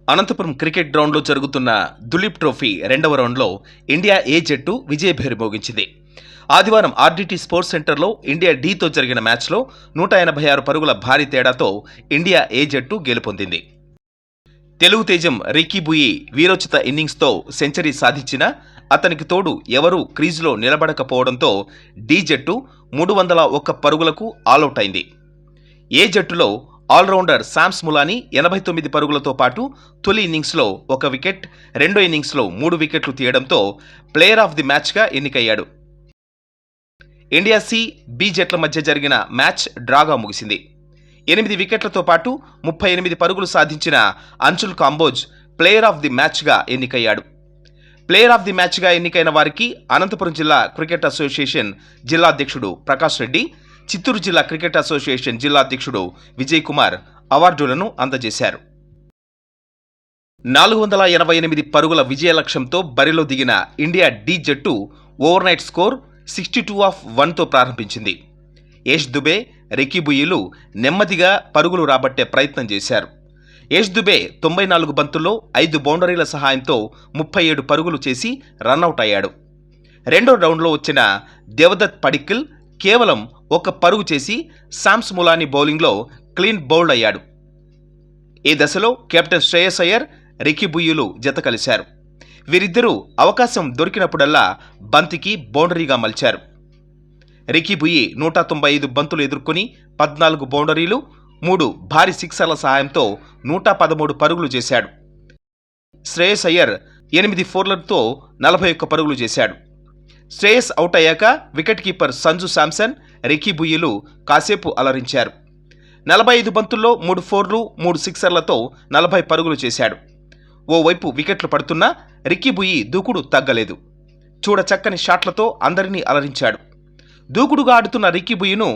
Anantapuram cricket గ్రౌండ్లో జరుగుతున్న Duleep trophy రెండవ రౌండ్లో ఇండియా ఏ జట్టు విజయభేరి మోగించింది. ఆదివారం ఆర్డీటీ స్పోర్ట్స్ సెంటర్లో ఇండియా డీతో జరిగిన మ్యాచ్లో 186 పరుగుల భారీ తేడాతో ఇండియా ఏ జట్టు గెలుపొందింది. తెలుగు తేజం రిక్కీ బుయి వీరోచిత ఇన్నింగ్స్తో సెంచరీ సాధించినా అతనికి తోడు ఎవరూ క్రీజులో నిలబడకపోవడంతో డి జట్టు 301 పరుగులకు ఆలౌట్ అయింది. ఏ జట్టులో ఆల్రౌండర్ శామ్స్ ములానీ 89 పరుగులతో పాటు తొలి ఇన్నింగ్స్లో 1 వికెట్, రెండో ఇన్నింగ్స్లో 3 వికెట్లు తీయడంతో ప్లేయర్ ఆఫ్ ది మ్యాచ్గా ఎన్నికయ్యాడు. ఇండియా సి, బి జట్ల మధ్య జరిగిన మ్యాచ్ డ్రాగా ముగిసింది. 8 వికెట్లతో పాటు 38 పరుగులు సాధించిన Anshul Kamboj player of the మ్యాచ్గా ఎన్నికయ్యాడు. ప్లేయర్ ఆఫ్ ది మ్యాచ్గా ఎన్నికైన వారికి అనంతపురం జిల్లా క్రికెట్ అసోసియేషన్ జిల్లా అధ్యక్షుడు ప్రకాష్ రెడ్డి, చిత్తూరు జిల్లా క్రికెట్ అసోసియేషన్ జిల్లా అధ్యక్షుడు విజయ్ కుమార్ అవార్డులను అందజేశారు. 488 పరుగుల విజయ లక్ష్యంతో బరిలో దిగిన ఇండియా డి జట్టు ఓవర్నైట్ స్కోర్ 62-1తో ప్రారంభించింది. యష్ దుబే, రిక్కీ బుయిలు నెమ్మదిగా పరుగులు రాబట్టే ప్రయత్నం చేశారు. యష్ దుబే 94 బంతుల్లో 5 బౌండరీల సహాయంతో 37 పరుగులు చేసి రన్అట్ అయ్యాడు. రెండో రౌండ్లో వచ్చిన దేవదత్ పడిక్కల్ కేవలం 1 పరుగు చేసి శామ్స్ ములానీ బౌలింగ్లో క్లీన్ బౌల్డ్ అయ్యాడు. ఈ దశలో కెప్టెన్ శ్రేయస్ అయ్యర్, రిక్కీ బుయిలు జత కలిశారు. వీరిద్దరూ అవకాశం దొరికినప్పుడల్లా బంతికి బౌండరీగా మలిచారు. రిక్కీ బుయి 195 బంతులు ఎదుర్కొని 14 బౌండరీలు, 3 భారీ సిక్సర్ల సహాయంతో 113 పరుగులు చేశాడు. శ్రేయస్ అయ్యర్ 8 ఫోర్లతో 41 పరుగులు చేశాడు. శ్రేయస్ అవుట్ అయ్యాక వికెట్ కీపర్ సంజు శాంసన్, రిక్కీ బుయిలు కాసేపు అలరించారు. 45 బంతుల్లో 3 ఫోర్లు, 3 సిక్సర్లతో 40 పరుగులు చేశాడు. ఓవైపు వికెట్లు పడుతున్నా రిక్కీ బుయి దూకుడు తగ్గలేదు. చూడచక్కని షాట్లతో అందరినీ అలరించాడు. దూకుడుగా ఆడుతున్న రిక్కీ బుయిను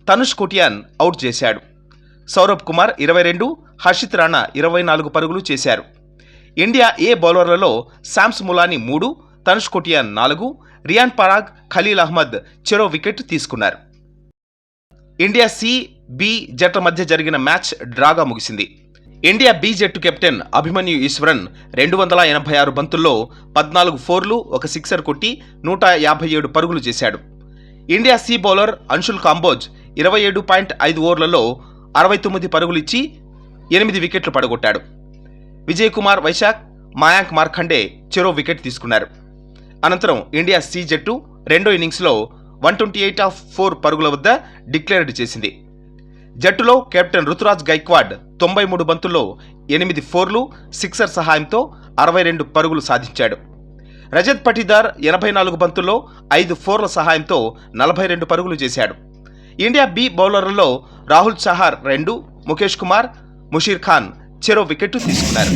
తనుష్ కోటియాన్ అవుట్ చేశాడు. సౌరభ్ కుమార్ 22, హర్షిత్ రాణా 24 పరుగులు చేశారు. ఇండియా ఏ బౌలర్లలో శామ్స్ ములానీ 3, తనుష్ కోటియాన్ 4, రియాన్ పరాగ్, ఖలీల్ అహ్మద్ చెరో వికెట్ తీసుకున్నారు. ఇండియా సి, బి జట్ల మధ్య జరిగిన మ్యాచ్ డ్రాగా ముగిసింది. ఇండియా బి జట్టు కెప్టెన్ అభిమన్యు ఈశ్వరన్ 286 బంతుల్లో 14 ఫోర్లు, 1 సిక్సర్ కొట్టి 157 పరుగులు చేశాడు. India C bowler Anshul Kamboj 27.5 ఓవర్లలో 69 పరుగులు ఇచ్చి 8 వికెట్లు పడగొట్టాడు. విజయ్ కుమార్ వైశాఖ్, మయాంక్ మార్కండే చెరో వికెట్ తీసుకున్నారు. అనంతరం ఇండియా సి జట్టు రెండో ఇన్నింగ్స్లో 128/4 పరుగుల వద్ద డిక్లేర్డ్ చేసింది. జట్టులో కెప్టెన్ రుతురాజ్ గైక్వాడ్ 93 బంతుల్లో 8 ఫోర్లు, సిక్సర్ సహాయంతో 62 పరుగులు సాధించాడు. రజత్ పటిదార్ 84 బంతుల్లో 5 ఫోర్ల సహాయంతో 42 పరుగులు చేశాడు. ఇండియా బి బౌలర్లలో రాహుల్ చహార్ 2, ముఖేష్ కుమార్, ముషీర్ ఖాన్ చెరో వికెట్ తీసుకున్నారు.